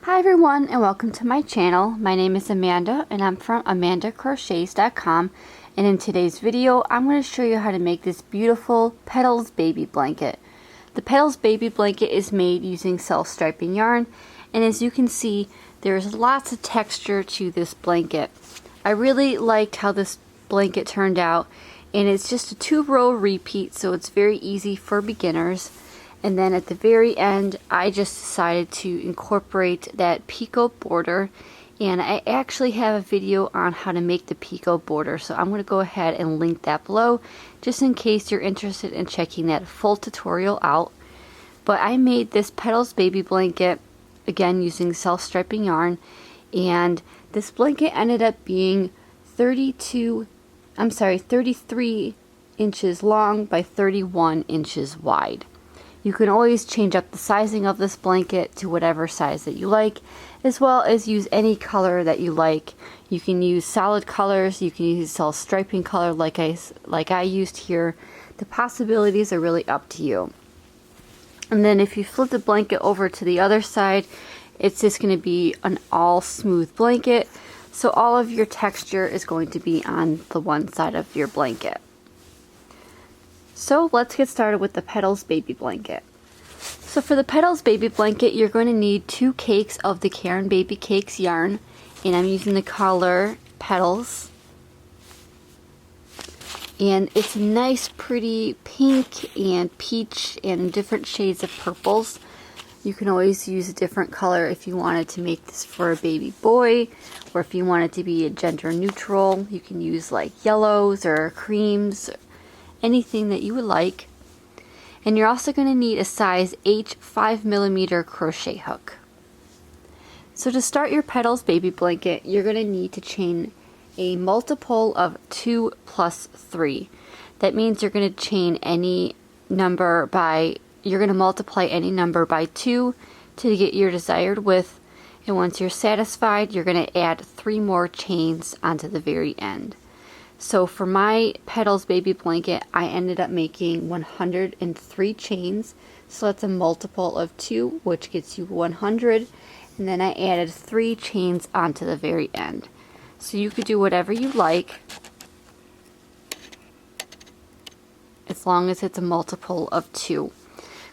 Hi everyone, and welcome to my channel. My name is Amanda and I'm from amandacrochets.com, and in today's video I'm going to show you how to make this beautiful Petals Baby Blanket. The Petals Baby Blanket is made using self-striping yarn, and as you can see there's lots of texture to this blanket. I really liked how this blanket turned out, and it's just a 2-row repeat, so it's very easy for beginners. And then at the very end, I just decided to incorporate that Pico Border, and I actually have a video on how to make the Pico Border, so I'm going to go ahead and link that below just in case you're interested in checking that full tutorial out. But I made this Petals Baby Blanket again using self-striping yarn, and this blanket ended up being 33 inches long by 31 inches wide. You can always change up the sizing of this blanket to whatever size that you like, as well as use any color that you like. You can use solid colors, you can use self-striping color like I used here. The possibilities are really up to you. And then if you flip the blanket over to the other side, it's just going to be an all smooth blanket. So all of your texture is going to be on the one side of your blanket. So let's get started with the Petals Baby Blanket. So for the Petals Baby Blanket, you're going to need 2 cakes of the Caron Baby Cakes yarn, and I'm using the color Petals. And it's a nice pretty pink and peach and different shades of purples. You can always use a different color if you wanted to make this for a baby boy, or if you want it to be a gender neutral. You can use like yellows or creams, anything that you would like. And you're also going to need a size H 5mm crochet hook. So to start your Petals Baby Blanket, you're going to need to chain a multiple of 2 plus 3. That means you're going to chain any number by, you're going to multiply any number by 2 to get your desired width, and once you're satisfied you're going to add 3 more chains onto the very end. So for my Petals Baby Blanket, I ended up making 103 chains. So that's a multiple of 2, which gets you 100. And then I added 3 chains onto the very end. So you could do whatever you like, as long as it's a multiple of 2.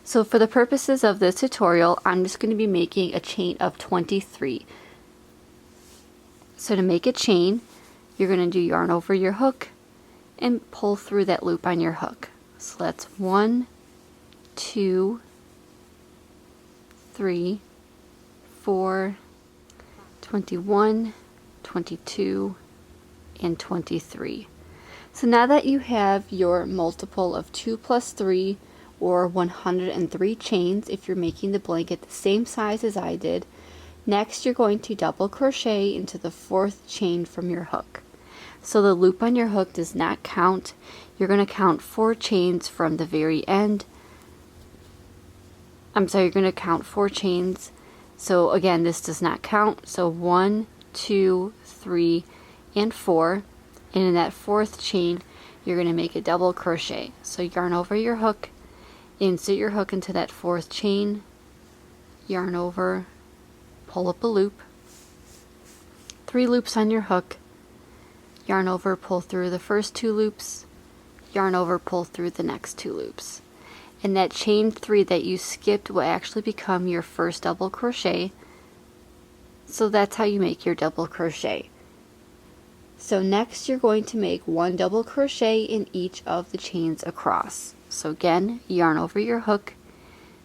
So for the purposes of this tutorial, I'm just going to be making a chain of 23. So to make a chain, you're going to do yarn over your hook and pull through that loop on your hook. So that's 1, 2, 3, 4, 21, 22, and 23. So now that you have your multiple of 2 plus 3, or 103 chains if you're making the blanket the same size as I did, next you're going to double crochet into the 4th chain from your hook. So the loop on your hook does not count. You're going to count 4 chains from the very end. You're going to count 4 chains. So again, this does not count. So 1, 2, 3, and 4. And in that 4th chain, you're going to make a double crochet. So yarn over your hook, insert your hook into that 4th chain, yarn over, pull up a loop, 3 loops on your hook, yarn over, pull through the first 2 loops, yarn over, pull through the next 2 loops. And that chain 3 that you skipped will actually become your first double crochet. So that's how you make your double crochet. So next you're going to make 1 double crochet in each of the chains across. So again, yarn over your hook,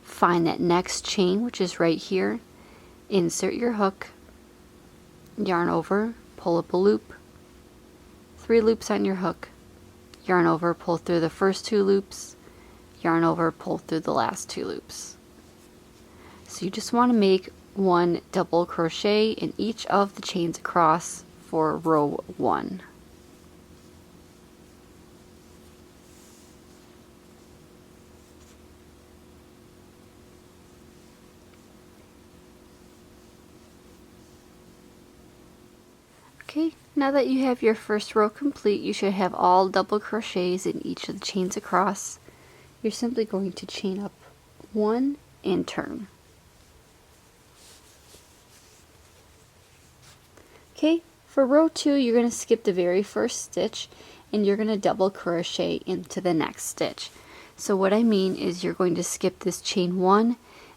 find that next chain, which is right here, insert your hook, yarn over, pull up a loop, 3 loops on your hook, yarn over, pull through the first 2 loops, yarn over, pull through the last 2 loops. So you just want to make 1 double crochet in each of the chains across for row 1. Okay, now that you have your first row complete, you should have all double crochets in each of the chains across. You're simply going to chain up 1 and turn. Okay, for row 2 you're going to skip the very first stitch and you're going to double crochet into the next stitch. So what I mean is you're going to skip this chain 1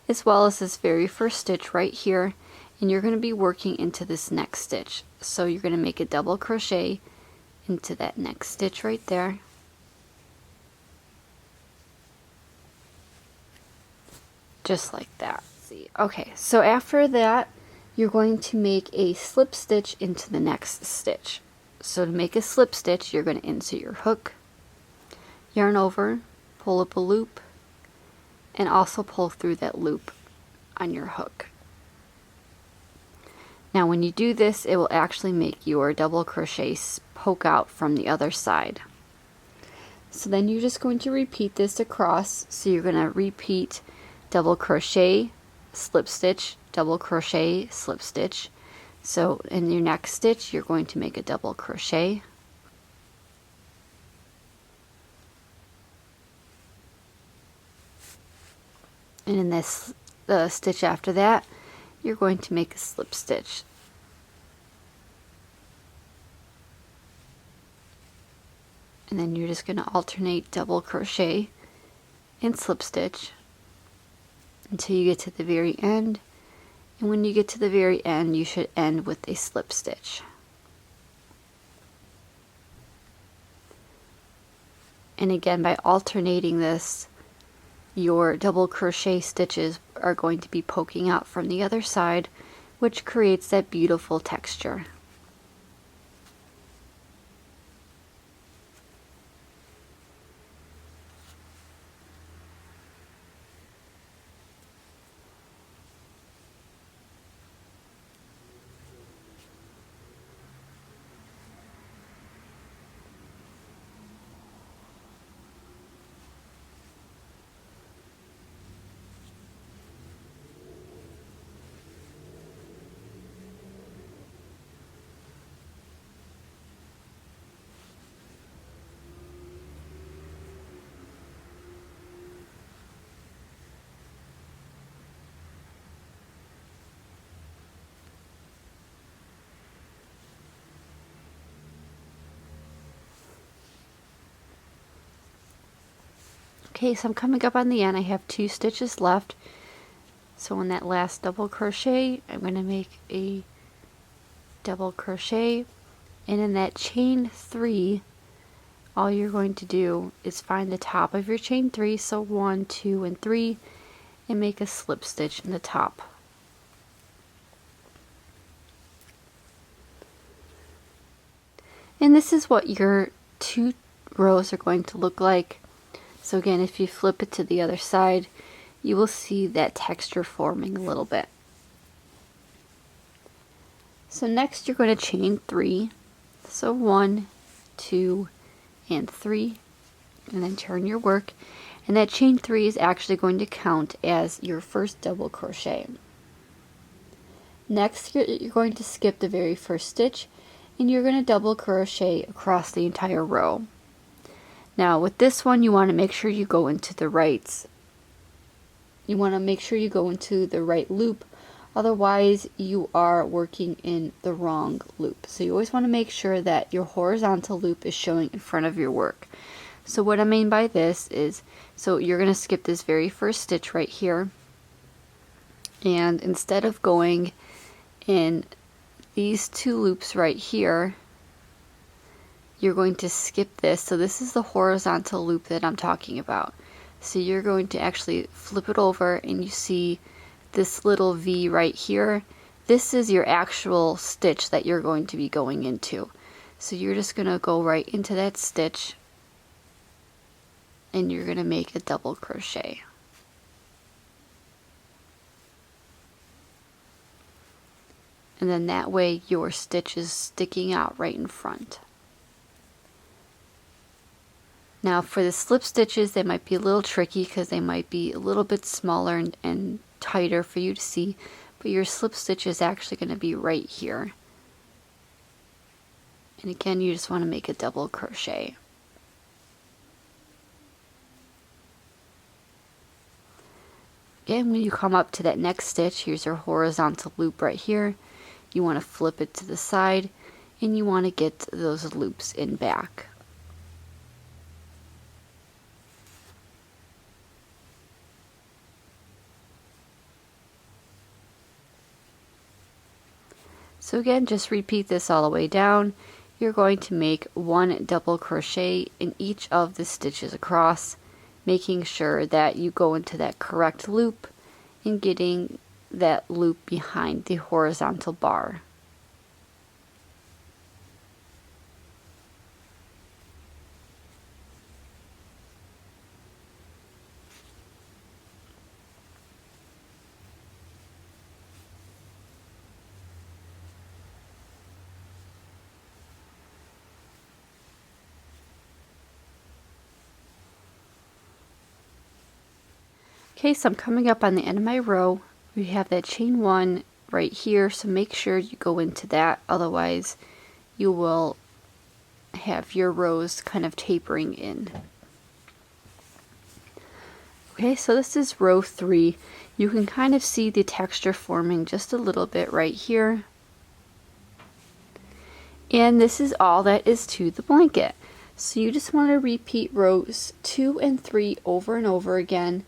as well as this very first stitch right here, and you're going to be working into this next stitch. So you're going to make a double crochet into that next stitch right there. Just like that. See. Okay, so after that you're going to make a slip stitch into the next stitch. So to make a slip stitch, you're going to insert your hook, yarn over, pull up a loop, and also pull through that loop on your hook. Now when you do this, it will actually make your double crochet poke out from the other side. So then you're just going to repeat this across. So you're going to repeat double crochet, slip stitch, double crochet, slip stitch. So in your next stitch you're going to make a double crochet, and in this stitch after that you're going to make a slip stitch. And then you're just going to alternate double crochet and slip stitch until you get to the very end. And when you get to the very end, you should end with a slip stitch. And again, by alternating this, your double crochet stitches are going to be poking out from the other side, which creates that beautiful texture. Okay, so I'm coming up on the end. I have 2 stitches left. So in that last double crochet, I'm going to make a double crochet, and in that chain 3, all you're going to do is find the top of your chain 3, so 1, 2, and 3, and make a slip stitch in the top. And this is what your 2 rows are going to look like. So again, if you flip it to the other side, you will see that texture forming a little bit. So next you're going to chain 3. So 1, 2, and 3, and then turn your work. And that chain 3 is actually going to count as your first double crochet. Next you're going to skip the very first stitch, and you're going to double crochet across the entire row. Now with this one, you want to make sure you go into the right. You want to make sure you go into the right loop, otherwise you are working in the wrong loop. So you always want to make sure that your horizontal loop is showing in front of your work. So what I mean by this is, so you're going to skip this very first stitch right here, and instead of going in these 2 loops right here, you're going to skip this. So this is the horizontal loop that I'm talking about. So you're going to actually flip it over, and you see this little V right here. This is your actual stitch that you're going to be going into. So you're just going to go right into that stitch, and you're going to make a double crochet. And then that way your stitch is sticking out right in front. Now for the slip stitches, they might be a little tricky because they might be a little bit smaller and tighter for you to see, but your slip stitch is actually going to be right here. And again, you just want to make a double crochet. Again, when you come up to that next stitch, here's your horizontal loop right here. you want to flip it to the side, and you want to get those loops in back. So again, just repeat this all the way down. You're going to make 1 double crochet in each of the stitches across, making sure that you go into that correct loop and getting that loop behind the horizontal bar. Okay, so I'm coming up on the end of my row. We have that chain 1 right here, so make sure you go into that, otherwise you will have your rows kind of tapering in. Okay, so this is row 3. You can kind of see the texture forming just a little bit right here. And this is all that is to the blanket. So you just want to repeat rows 2 and 3 over and over again.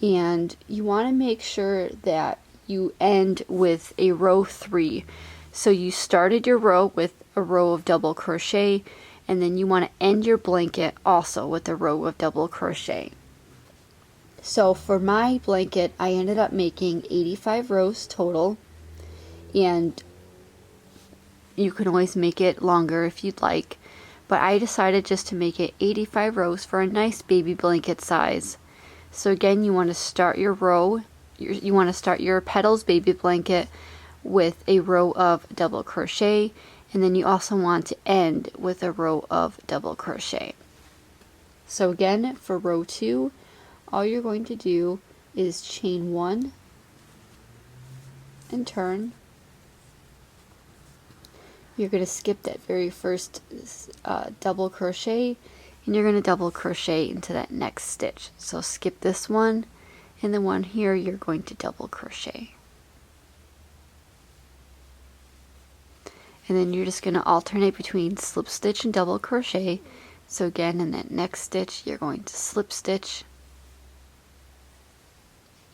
And you want to make sure that you end with a row 3. So you started your row with a row of double crochet, and then you want to end your blanket also with a row of double crochet. So for my blanket, I ended up making 85 rows total, and you can always make it longer if you'd like, but I decided just to make it 85 rows for a nice baby blanket size. So again, you want to start your row, you want to start your Petals Baby Blanket with a row of double crochet, and then you also want to end with a row of double crochet. So again, for row 2, all you're going to do is chain 1 and turn. You're going to skip that very first double crochet, and you're going to double crochet into that next stitch. So skip this one, and the one here you're going to double crochet. And then you're just going to alternate between slip stitch and double crochet. So again, in that next stitch you're going to slip stitch,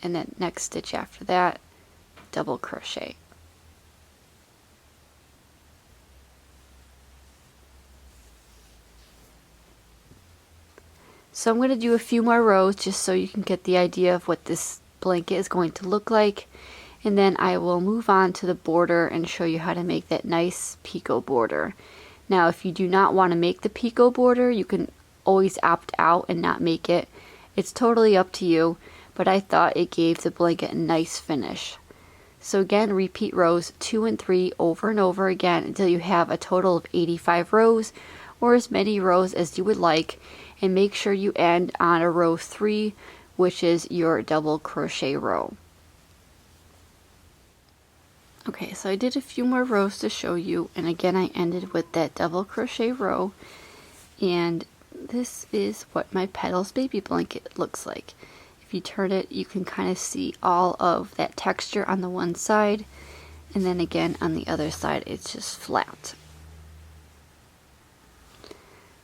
and then next stitch after that, double crochet. So I'm going to do a few more rows just so you can get the idea of what this blanket is going to look like, and then I will move on to the border and show you how to make that nice Pico border. Now if you do not want to make the Pico border, you can always opt out and not make it. It's totally up to you, but I thought it gave the blanket a nice finish. So again, repeat rows 2 and 3 over and over again until you have a total of 85 rows, or as many rows as you would like, and make sure you end on a row 3, which is your double crochet row. Okay, so I did a few more rows to show you, and again I ended with that double crochet row, and this is what my Petals Baby Blanket looks like. If you turn it, you can kind of see all of that texture on the one side, and then again on the other side it's just flat.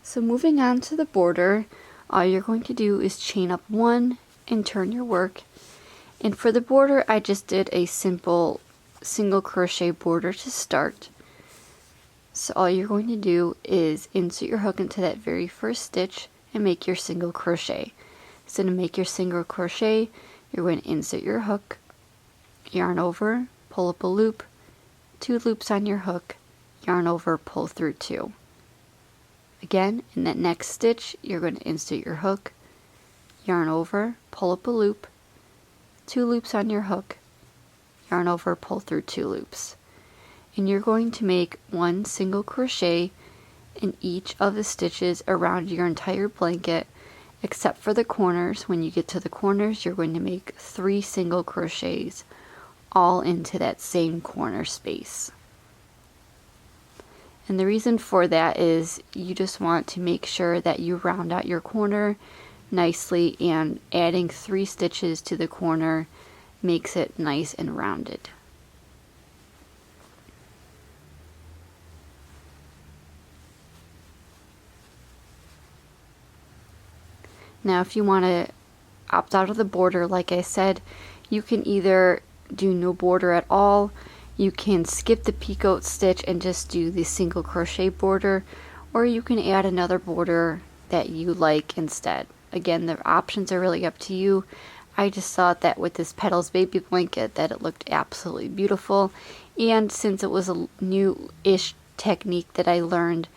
So moving on to the border, all you're going to do is chain up 1 and turn your work. And for the border, I just did a simple single crochet border to start. So all you're going to do is insert your hook into that very first stitch and make your single crochet. So to make your single crochet, you're going to insert your hook, yarn over, pull up a loop, 2 loops on your hook, yarn over, pull through 2. Again, in that next stitch, you're going to insert your hook, yarn over, pull up a loop, 2 loops on your hook, yarn over, pull through 2 loops. And you're going to make 1 single crochet in each of the stitches around your entire blanket, except for the corners. When you get to the corners, you're going to make 3 single crochets all into that same corner space. And the reason for that is you just want to make sure that you round out your corner nicely, and adding 3 stitches to the corner makes it nice and rounded. Now if you want to opt out of the border, like I said, you can either do no border at all, you can skip the Picot stitch and just do the single crochet border, or you can add another border that you like instead. Again, the options are really up to you. I just thought that with this Petals Baby Blanket that it looked absolutely beautiful, and since it was a new-ish technique that I learned,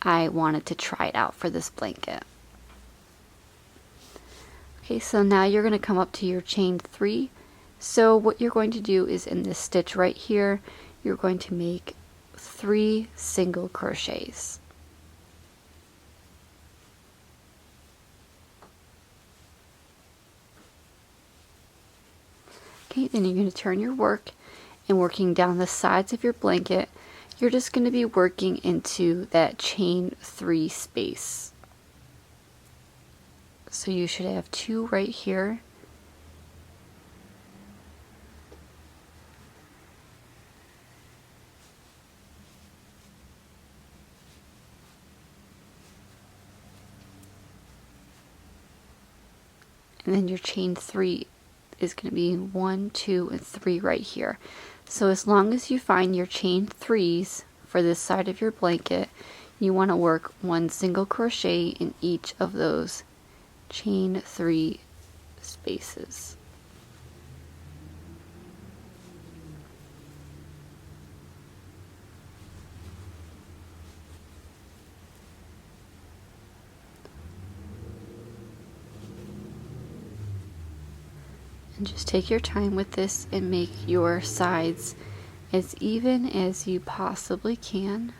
I wanted to try it out for this blanket. Okay, so now you're going to come up to your chain 3. So what you're going to do is in this stitch right here, you're going to make 3 single crochets. Okay, then you're going to turn your work, and working down the sides of your blanket, you're just going to be working into that chain 3 space. So you should have 2 right here. And then your chain 3 is going to be 1, 2, and 3 right here. So as long as you find your chain 3s for this side of your blanket, you want to work 1 single crochet in each of those chain 3 spaces. And just take your time with this and make your sides as even as you possibly can.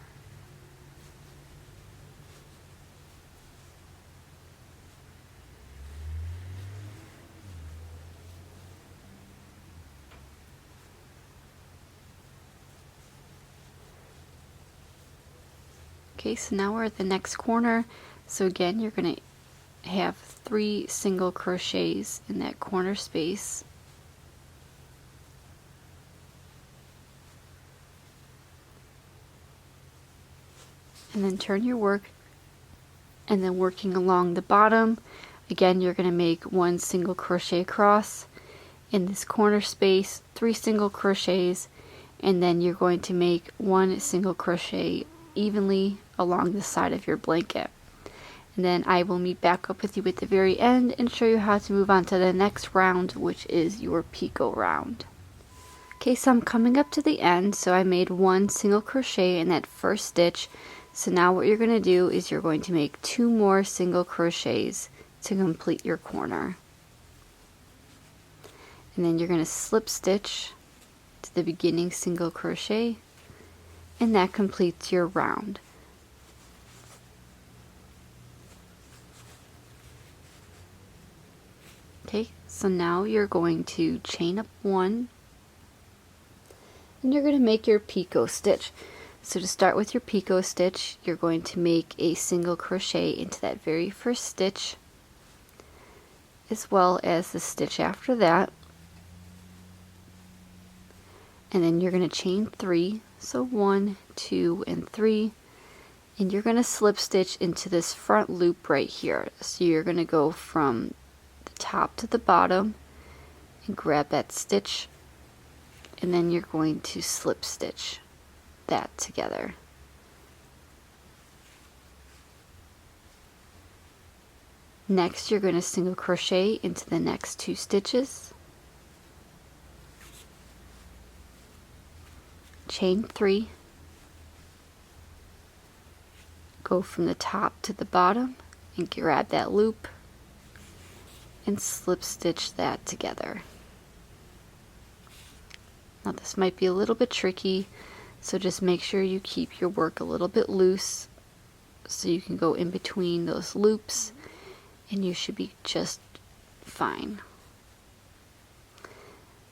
Okay, so now we're at the next corner. So again, you're going to have 3 single crochets in that corner space. And then turn your work, and then working along the bottom, again you're going to make 1 single crochet across in this corner space, 3 single crochets, and then you're going to make 1 single crochet evenly along the side of your blanket. And then I will meet back up with you at the very end and show you how to move on to the next round, which is your Pico round. Okay, so I'm coming up to the end, so I made 1 single crochet in that first stitch. So now what you're going to do is you're going to make 2 more single crochets to complete your corner. And then you're going to slip stitch to the beginning single crochet, and that completes your round. Okay, so now you're going to chain up 1, and you're going to make your Pico stitch. So to start with your Pico stitch, you're going to make a single crochet into that very first stitch, as well as the stitch after that. And then you're going to chain 3, so 1, 2, and 3, and you're going to slip stitch into this front loop right here. So you're going to go from the top to the bottom and grab that stitch, and then you're going to slip stitch that together. Next, you're going to single crochet into the next 2 stitches, chain 3, go from the top to the bottom and grab that loop and slip stitch that together. Now this might be a little bit tricky, so just make sure you keep your work a little bit loose so you can go in between those loops and you should be just fine.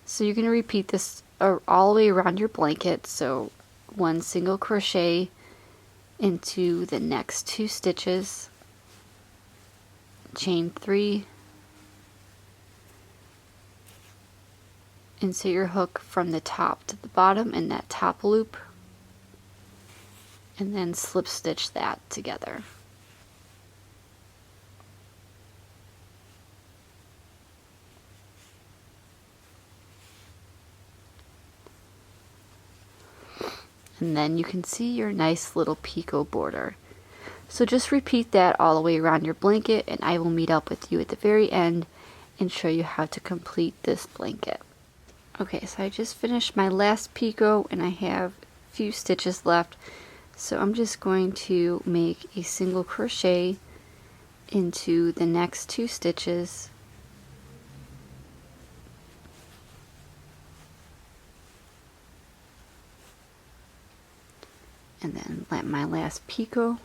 So you're going to repeat this all the way around your blanket, so 1 single crochet into the next 2 stitches, chain 3, insert your hook from the top to the bottom in that top loop, and then slip stitch that together. And then you can see your nice little Pico border. So just repeat that all the way around your blanket, and I will meet up with you at the very end and show you how to complete this blanket. Okay, so I just finished my last Pico and I have a few stitches left. So I'm just going to make a single crochet into the next 2 stitches. And then let my last Pico.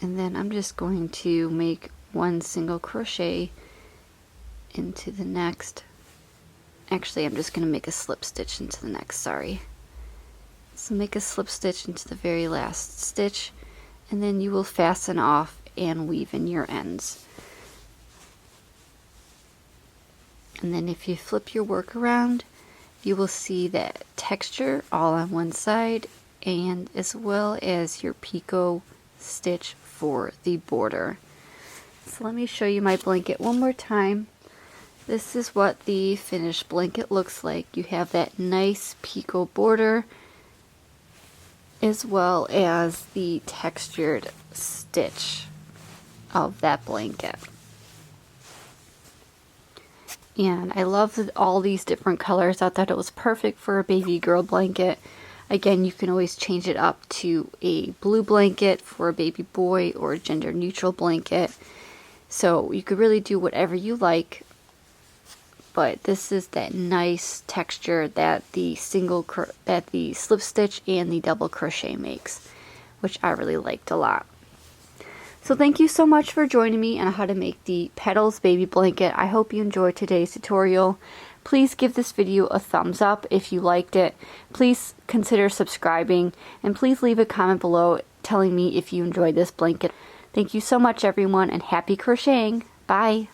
And then I'm just going to make 1 single crochet into the next. Actually, I'm just going to make a slip stitch into the next, sorry. So make a slip stitch into the very last stitch, and then you will fasten off and weave in your ends. And then if you flip your work around, you will see that texture all on one side, and as well as your Pico stitch for the border. So let me show you my blanket one more time. This is what the finished blanket looks like. You have that nice Pico border as well as the textured stitch of that blanket. And I love all these different colors. I thought it was perfect for a baby girl blanket. Again, you can always change it up to a blue blanket for a baby boy or a gender neutral blanket. So you could really do whatever you like. But this is that nice texture that the slip stitch and the double crochet makes, which I really liked a lot. So thank you so much for joining me on how to make the Petals Baby Blanket. I hope you enjoyed today's tutorial. Please give this video a thumbs up if you liked it. Please consider subscribing, and please leave a comment below telling me if you enjoyed this blanket. Thank you so much, everyone, and happy crocheting. Bye!